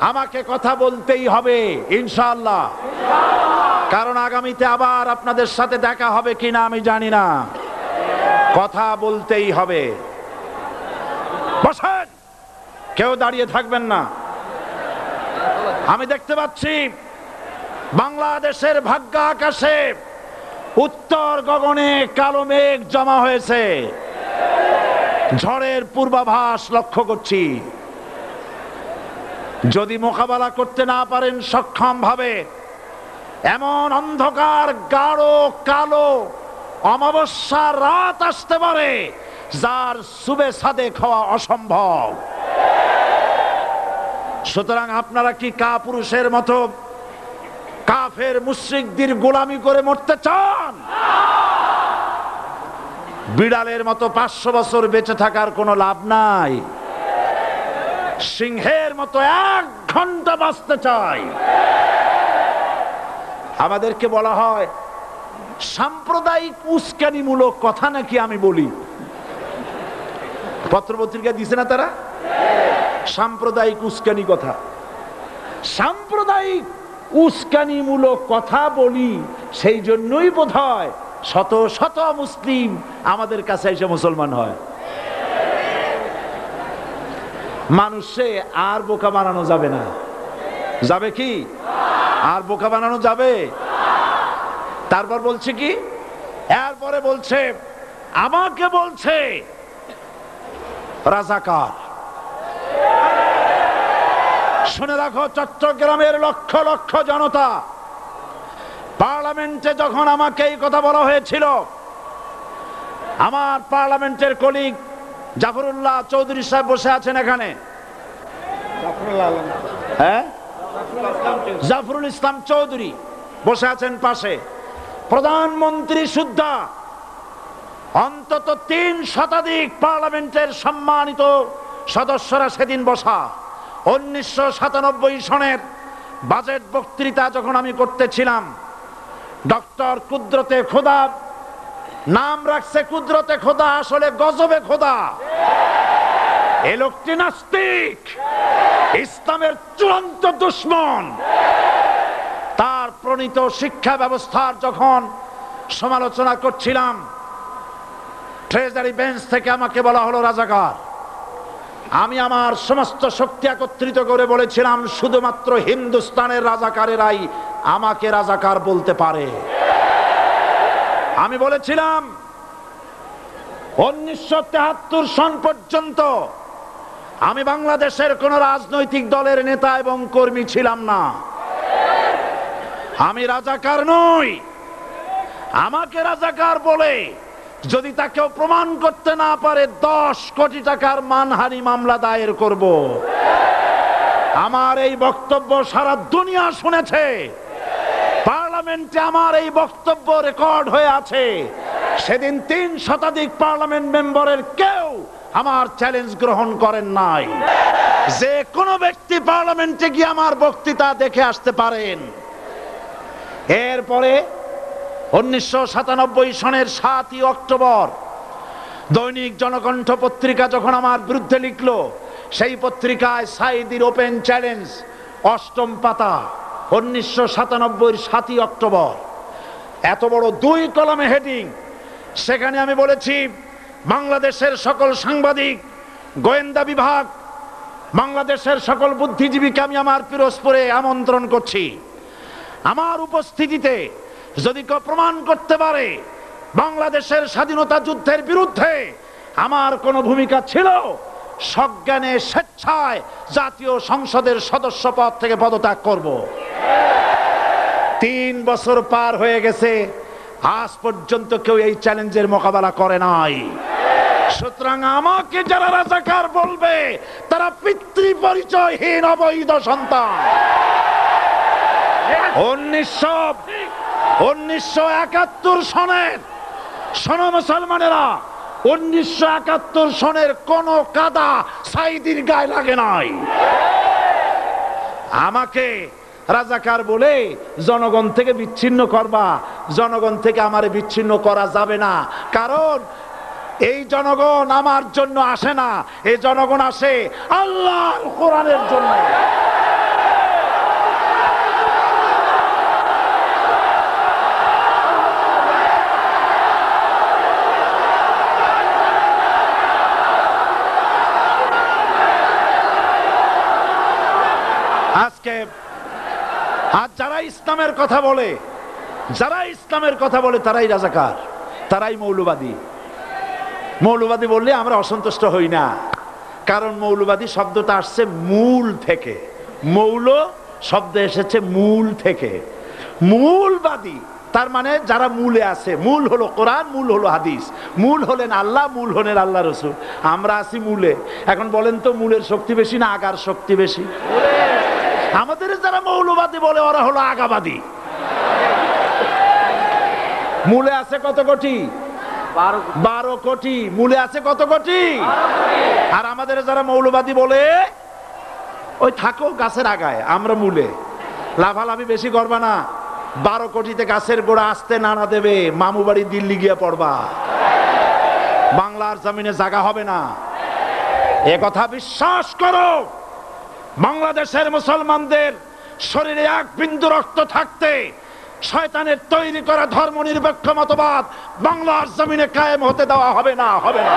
আমাকে কথা বলতেই হবে ইনশাআল্লাহ, কারণ আগামীতে আবার আপনাদের সাথে দেখা হবে কিনা আমি জানি না। কথা বলতেই হবে। বসেন, কেউ দাঁড়িয়ে থাকবেন না। আমি দেখতে পাচ্ছি বাংলাদেশের ভাগ্য আকাশে উত্তর গগনে কালো মেঘ জমা হয়েছে, ঝড়ের পূর্বাভাস লক্ষ্য করছি। যদি মোকাবেলা করতে না পারেন সক্ষম ভাবে, এমন অন্ধকার গাঢ় কালো অমাবস্যার রাত আসতে পারে যার সুবে সাদেক হওয়া অসম্ভব। সুতরাং আপনারা কি কাপুরুষের মতো কাফের মুশরিকদের গোলামি করে মরতে চান? বিড়ালের মতো 500 বছর বেঁচে থাকার কোনো লাভ নাই। সিংহের মতো 1 ঘন্টা বাঁচতে চাই। আমাদেরকে বলা হয় সাম্প্রদায়িক উস্কানিমূলক কথা নাকি আমি বলি। পত্রপত্রিকা দিছে না তারা? সাম্প্রদায়িক উস্কানি কথা, সাম্প্রদায়িক উস্কানিমূলক কথা বলি। সেই জন্যই বোধহয় শত শত মুসলিম আমাদের কাছে এসে মুসলমান হয়। মানুষে আর বোকা বানানো যাবে না। যাবে কি? আর বোকা বানানো যাবে? তারপর বলছে কি, এরপরে বলছে আমাকে বলছে রাজাকার। শুনে রাখো চট্টগ্রামের লক্ষ লক্ষ জনতা, পার্লামেন্টে যখন আমাকে এই কথা বলা হয়েছিল, আমার পার্লামেন্টের কলিগ জাফরুল্লাহ চৌধুরী সাহেব বসে আছেন এখানে। হ্যাঁ, জাফরুল ইসলাম চৌধুরী বসে আছেন পাশে। প্রধানমন্ত্রী সুদ্ধা, অন্তত 3 শতাধিক পার্লামেন্টের সম্মানিত সদস্যরা সেদিন বসা। 1997 সনের বাজেট বক্তৃতা যখন আমি করতেছিলাম, ডক্টর কুদরতে খোদা, নাম রাখছে কুদরতে খোদা, আসলে গজবে খোদা। এই লোকটি নাস্তিক, ইসলামের চূড়ান্ত দুশমন। তার প্রণীত শিক্ষা ব্যবস্থার যখন সমালোচনা করছিলাম, ট্রেজারি বেঞ্চ থেকে আমাকে বলা হলো রাজাকার। আমি আমার সমস্ত শক্তি একত্রিত করে বলেছিলাম শুধুমাত্র হিন্দুস্তানের রাজাকারেরাই আমাকে রাজাকার বলতে পারে। আমি বলেছিলাম 1973 সন পর্যন্ত আমি বাংলাদেশের কোন রাজনৈতিক দলের নেতা এবং কর্মী ছিলাম না। আমি রাজাকার নই। আমাকে রাজাকার বলে যদি তাকেও প্রমাণ করতে না পারে 10 কোটি টাকার মানহানি মামলা দায়ের করব। আমার এই বক্তব্য সারা দুনিয়া শুনেছে। পার্লামেন্টে আমার এই বক্তব্য রেকর্ড হয়ে আছে। সেদিন 3 শতাধিক পার্লামেন্ট মেম্বারের কেউ আমার চ্যালেঞ্জ গ্রহণ করেন নাই। যে কোনো ব্যক্তি পার্লামেন্টে গিয়ে আমার বক্তৃতা দেখে আসতে পারেন। এরপরে 1997 সনের 7 অক্টোবর দৈনিক জনকণ্ঠ পত্রিকা যখন আমার বিরুদ্ধে লিখলো, সেই পত্রিকায় সাইদির ওপেন চ্যালেঞ্জ 8ম পাতা, 1997 7 অক্টোবর, এত বড় 2 কলামে হেডিং। সেখানে আমি বলেছি বাংলাদেশের সকল সাংবাদিক, গোয়েন্দা বিভাগ, বাংলাদেশের সকল বুদ্ধিজীবীকে আমি আমার পিরোজপুরে আমন্ত্রণ করছি। আমার উপস্থিতিতে যদি কেউ প্রমাণ করতে পারে বাংলাদেশের স্বাধীনতা যুদ্ধের বিরুদ্ধে আমার কোনো ভূমিকা ছিল, সজ্ঞানে স্বেচ্ছায় জাতীয় সংসদের সদস্য পদ থেকে পদত্যাগ করব। 3 বছর পার হয়ে গেছে, আজ পর্যন্ত কেউ এই চ্যালেঞ্জের মোকাবেলা করে নাই। সুতরাং আমাকে যারা রাজাকার বলবে তারা পিতৃ পরিচয়হীন অবৈধ সন্তান। 1971 সনের, শোনো মুসলমানেরা, 1971 সনের কোন কাদা সাইদির গায়ে লাগে নাই। আমাকে রাজাকার বলে জনগণ থেকে বিচ্ছিন্ন করবা, জনগণ থেকে আমারে বিচ্ছিন্ন করা যাবে না। কারণ এই জনগণ আমার জন্য আসে না, এই জনগণ আসে আল্লাহর কোরআনের জন্য। আজকে আর যারা ইসলামের কথা বলে, তারাই রাজাকার, তারাই মৌলবাদী। মৌলবাদী বললে আমরা অসন্তুষ্ট হই না, কারণ মৌলবাদী শব্দটা আসছে মূল থেকে। মৌল শব্দ এসেছে মূল থেকে। মূলবাদী তার মানে যারা মূলে আছে। মূল হলো কোরআন, মূল হলো হাদিস, মূল হলেন আল্লাহ, মূল হলেন আল্লাহ রসুল। আমরা আছি মূলে। এখন বলেন তো মূলের শক্তি বেশি না আগার শক্তি বেশি? আমাদের যারা মৌলবাদী বলে ওরা হলো আগাবাদী। মূলে আছে কত কোটি? 12 কোটি। মূলে আছে কত কোটি? আর আমাদের যারা মৌলবাদী বলে ওই থাকো গাছের আগায়, আমরা মূলে। লাভালাভি বেশি করবা না, 12 কোটিতে গাছের গোড়া আসতে নানা দেবে, মামু বাড়ি দিল্লি গিয়ে পড়বা, বাংলার জমিনে জায়গা হবে না। এ কথা বিশ্বাস করো। বাংলাদেশের মুসলমানদের শরীরে এক বিন্দু রক্ত থাকতে শয়তানের তৈরি করা ধর্ম নিরপেক্ষ মতবাদ বাংলার জমিনে কায়েম হতে দেওয়া হবে না, হবে না।